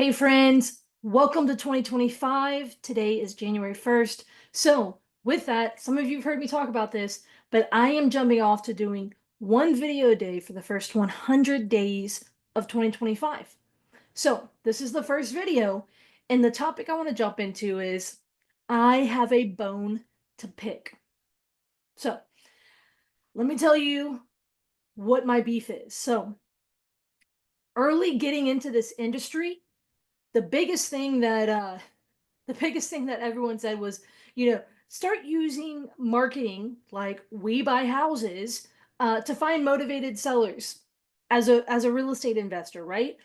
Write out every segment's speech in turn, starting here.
Hey friends, welcome to 2025. Today is January 1st. So, with that, some of you have heard me talk about this, but I am jumping off to doing one video a day for the first 100 days of 2025. So, this is the first video, and the topic I want to jump into is I have a bone to pick. So, let me tell you what my beef is. So, early getting into this industry, the biggest thing that the biggest thing that everyone said was, start using marketing like We Buy Houses to find motivated sellers as a real estate investor, right?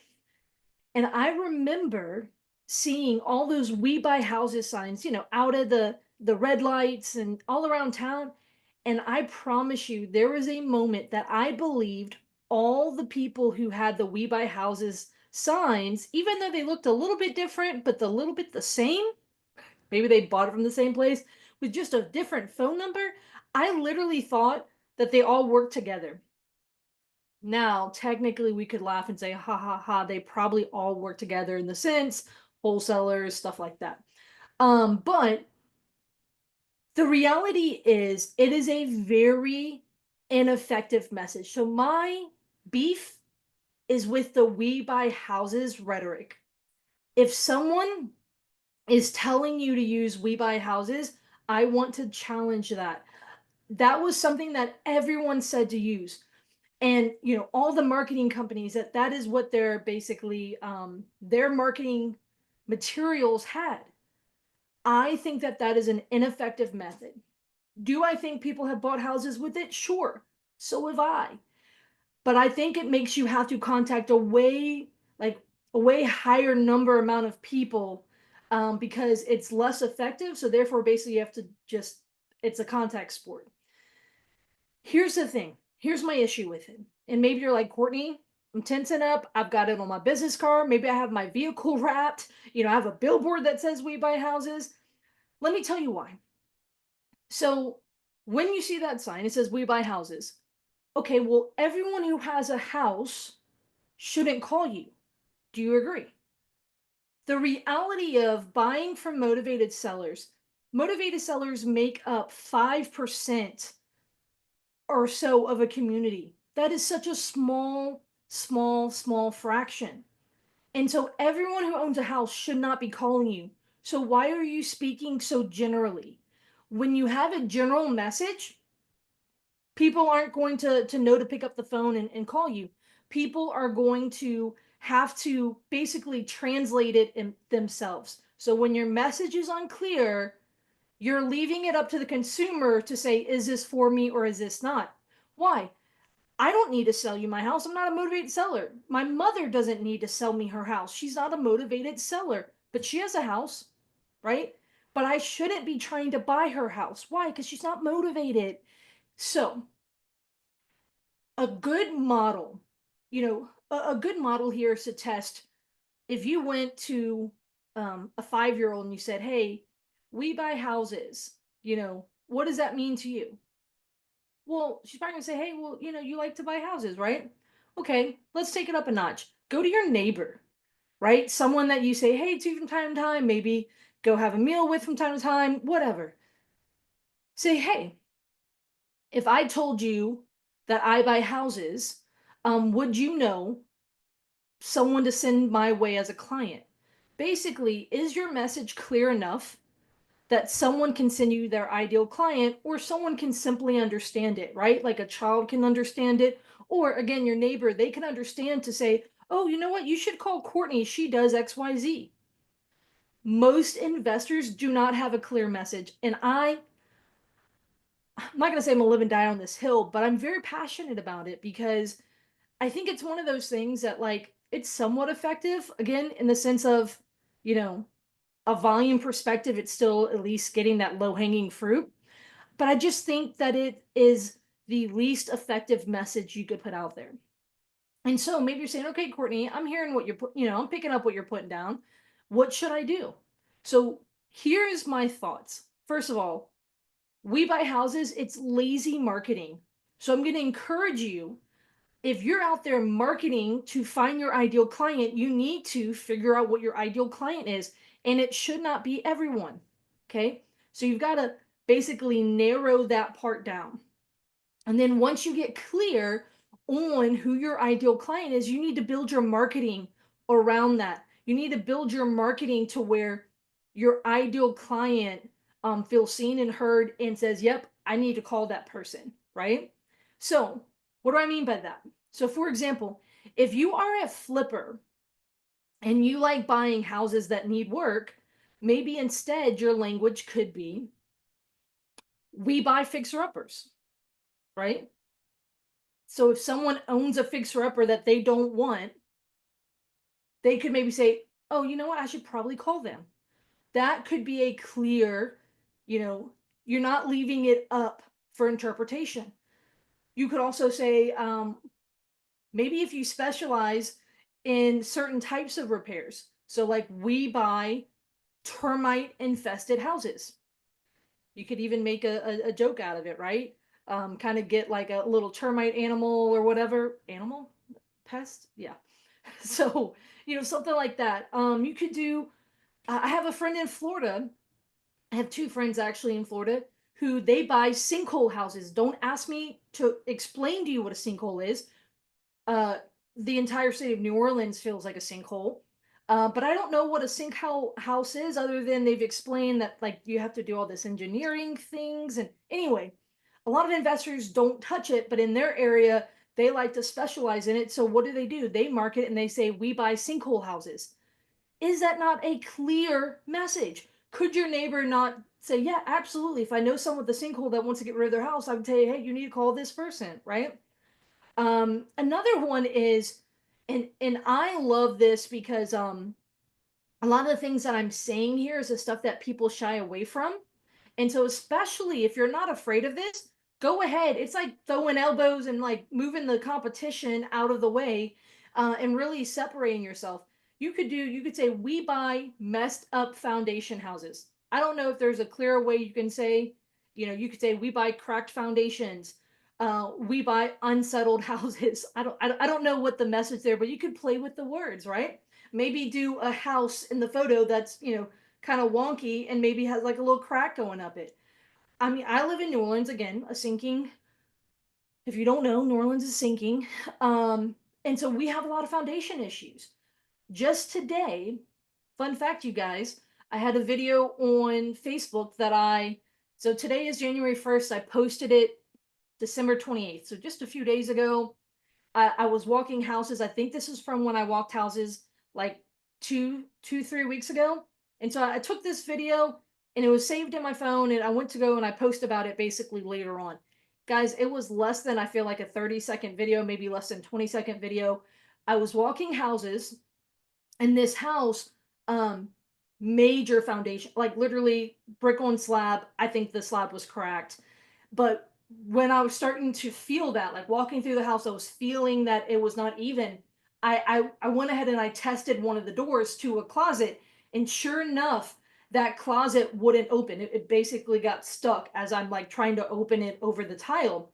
And I remember seeing all those We Buy Houses signs, out of the red lights and all around town. And I promise you, there was a moment that I believed all the people who had the We Buy Houses signs, even though they looked a little bit different, but a little bit the same, maybe they bought it from the same place with just a different phone number. I literally thought that they all worked together. Now, technically, we could laugh and say, ha ha ha, they probably all work together in the sense, wholesalers, stuff like that. But the reality is, it is a very ineffective message. So, my beef is with the We Buy Houses rhetoric. If someone is telling you to use We Buy Houses, I want to challenge that. That was something that everyone said to use. And all the marketing companies that is what they're basically their marketing materials had. I think that is an ineffective method. Do I think people have bought houses with it? Sure. So have I. But I think it makes you have to contact like a way higher number amount of people, because it's less effective. So therefore, basically, you have to just it's a contact sport. Here's the thing. Here's my issue with it. And maybe you're like, Courtney, I'm tensing up. I've got it on my business card. Maybe I have my vehicle wrapped. I have a billboard that says We Buy Houses. Let me tell you why. So when you see that sign, it says We Buy Houses. Okay, well, everyone who has a house shouldn't call you. Do you agree? The reality of buying from motivated sellers make up 5% or so of a community. That is such a small, small, small fraction. And so everyone who owns a house should not be calling you. So why are you speaking so generally? When you have a general message, people aren't going to know to pick up the phone and call you. People are going to have to basically translate it in themselves. So when your message is unclear, you're leaving it up to the consumer to say, is this for me or is this not? Why? I don't need to sell you my house. I'm not a motivated seller. My mother doesn't need to sell me her house. She's not a motivated seller, but she has a house, right? But I shouldn't be trying to buy her house. Why? Because she's not motivated. So, a good model, a good model here is to test. If you went to a 5-year-old and you said, hey, we buy houses, what does that mean to you? Well, she's probably gonna say, hey, well, you like to buy houses, right? Okay, let's take it up a notch. Go to your neighbor, right? Someone that you say, hey, to from time to time, maybe go have a meal with from time to time, whatever. Say, hey, if I told you that I buy houses, would you know someone to send my way as a client? Basically, is your message clear enough that someone can send you their ideal client, or someone can simply understand it, right? Like a child can understand it, or again, your neighbor, they can understand to say, oh, you know what? You should call Courtney. She does XYZ. Most investors do not have a clear message. And I'm not going to say I'm going to live and die on this hill, but I'm very passionate about it because I think it's one of those things that, like, it's somewhat effective, again, in the sense of, you know, a volume perspective, it's still at least getting that low hanging fruit. But I just think that it is the least effective message you could put out there. And so maybe you're saying, okay, Courtney, I'm hearing what you're I'm picking up what you're putting down. What should I do? So here's my thoughts. First of all, We Buy Houses, it's lazy marketing. So I'm going to encourage you If you're out there marketing to find your ideal client, you need to figure out what your ideal client is, and it should not be everyone. Okay. So you've got to basically narrow that part down. And then once you get clear on who your ideal client is, you need to build your marketing around that. You need to build your marketing to where your ideal client feels seen and heard and says, yep, I need to call that person, right? So, what do I mean by that? So, for example, if you are a flipper and you like buying houses that need work, maybe instead your language could be, we buy fixer uppers, right? So if someone owns a fixer upper that they don't want, they could maybe say, "Oh, you know what? I should probably call them." That could be a clear, you know, you're not leaving it up for interpretation. You could also say, maybe if you specialize in certain types of repairs. So, like, we buy termite infested houses. You could even make a joke out of it, right? Kind of get like a little termite animal or whatever. Animal? Pest? Yeah. So, something like that. You could do, I have a friend in Florida. I have two friends actually in Florida who they buy sinkhole houses. Don't ask me to explain to you what a sinkhole is. Uh, the entire city of New Orleans feels like a sinkhole. But I don't know what a sinkhole house is other than they've explained that like you have to do all this engineering things. And anyway, a lot of investors don't touch it, but in their area, they like to specialize in it. So what do? They market and they say, we buy sinkhole houses. Is that not a clear message? Could your neighbor not say, yeah, absolutely. If I know someone with a sinkhole that wants to get rid of their house, I would tell you, hey, you need to call this person, right? Another one is, and I love this because a lot of the things that I'm saying here is the stuff that people shy away from. And so, especially if you're not afraid of this, go ahead. It's like throwing elbows and like moving the competition out of the way, and really separating yourself. You could say, we buy messed up foundation houses. I don't know if there's a clearer way you can say, you could say, we buy cracked foundations. We buy unsettled houses. I don't know what the message there, but you could play with the words, right? Maybe do a house in the photo that's, kind of wonky and maybe has like a little crack going up it. I mean, I live in New Orleans again, a sinking. If you don't know, New Orleans is sinking. Um, and so we have a lot of foundation issues. Just today, fun fact, you guys, I had a video on Facebook so today is January 1st. I posted it December 28th. So just a few days ago, I was walking houses. I think this is from when I walked houses like 3 weeks ago. And so I took this video and it was saved in my phone and I went to go and I post about it basically later on. Guys, it was less than I feel like a 30-second video, maybe less than 20-second video. I was walking houses and this house, um, major foundation, like literally brick on slab. I think the slab was cracked. But when I was starting to feel that, like walking through the house, I was feeling that it was not even. I went ahead and I tested one of the doors to a closet, and sure enough, that closet wouldn't open. It basically got stuck as I'm like trying to open it over the tile.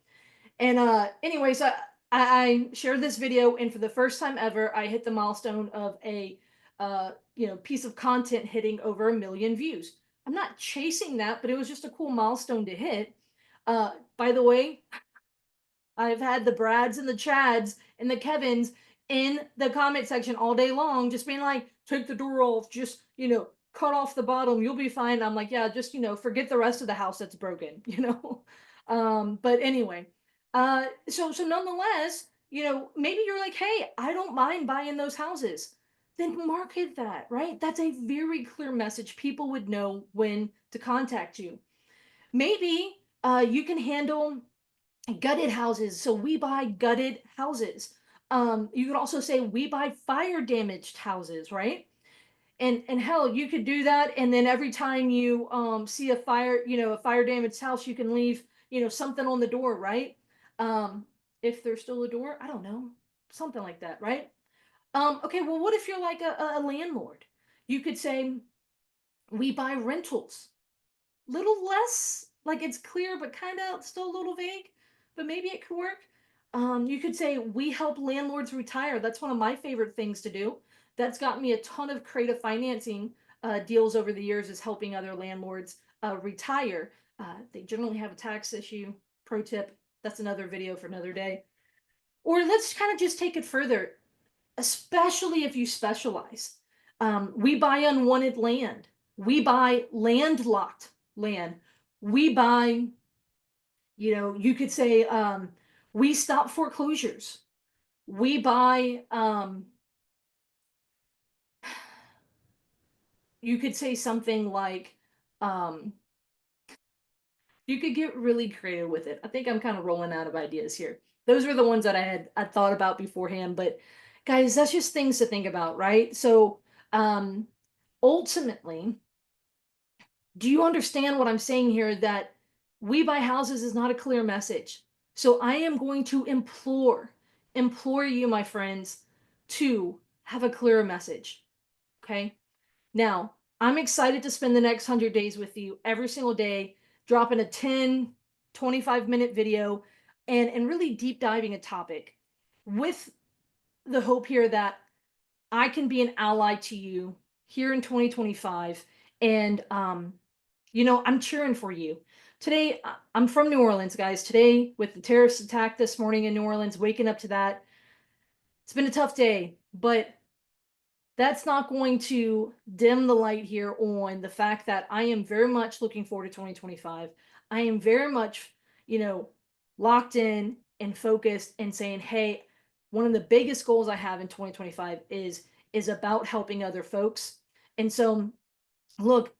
And anyways, I shared this video, and for the first time ever, I hit the milestone of a piece of content hitting over 1 million views. I'm not chasing that, but it was just a cool milestone to hit. By the way, I've had the Brads and the Chads and the Kevins in the comment section all day long, just being like, take the door off, just, cut off the bottom, you'll be fine. I'm like, yeah, just, forget the rest of the house that's broken, But anyway, so nonetheless, maybe you're like, hey, I don't mind buying those houses. Then market that, right? That's a very clear message. People would know when to contact you. Maybe you can handle gutted houses. So we buy gutted houses. You could also say we buy fire damaged houses, right? And hell, you could do that. And then every time you see a fire damaged house, you can leave, something on the door, right? Um, if there's still a door, I don't know, something like that, right? Okay, well, what if you're like a landlord? You could say we buy rentals, little less like it's clear, but kind of still a little vague, but maybe it could work. You could say we help landlords retire. That's one of my favorite things to do. That's got me a ton of creative financing deals over the years, is helping other landlords retire. They generally have a tax issue. Pro tip, that's another video for another day. Or let's kind of just take it further, especially if you specialize. We buy unwanted land. We buy landlocked land. We buy, you could say, we stop foreclosures. We buy, you could say something like, um, you could get really creative with it. I think I'm kind of rolling out of ideas here. Those were the ones that I thought about beforehand, but guys, that's just things to think about, right? So, um, ultimately, do you understand what I'm saying here? That we buy houses is not a clear message. So I am going to implore you, my friends, to have a clearer message. Okay. Now, I'm excited to spend the next 100 days with you every single day, dropping a 10, 25-minute video and really deep diving a topic with the hope here that I can be an ally to you here in 2025. And, I'm cheering for you. Today, I'm from New Orleans, guys. Today, with the terrorist attack this morning in New Orleans, waking up to that, it's been a tough day, but that's not going to dim the light here on the fact that I am very much looking forward to 2025. I am very much, you know, locked in and focused and saying, "Hey, one of the biggest goals I have in 2025 is about helping other folks." And so, look,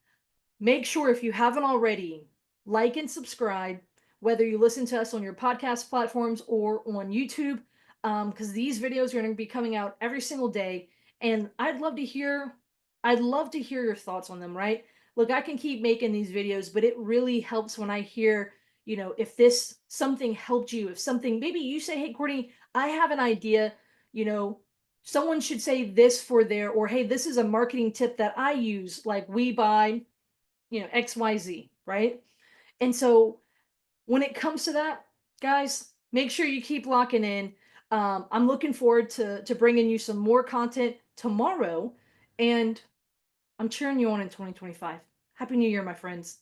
make sure, if you haven't already, like and subscribe, whether you listen to us on your podcast platforms or on YouTube, because these videos are going to be coming out every single day. And I'd love to hear your thoughts on them, right? Look, I can keep making these videos, but it really helps when I hear, if this something helped you, if something, maybe you say, "Hey, Courtney, I have an idea, you know, someone should say this for their," or, "Hey, this is a marketing tip that I use, like we buy, XYZ," right? And so when it comes to that, guys, make sure you keep locking in. I'm looking forward to bringing you some more content tomorrow, and I'm cheering you on in 2025. Happy New Year, my friends.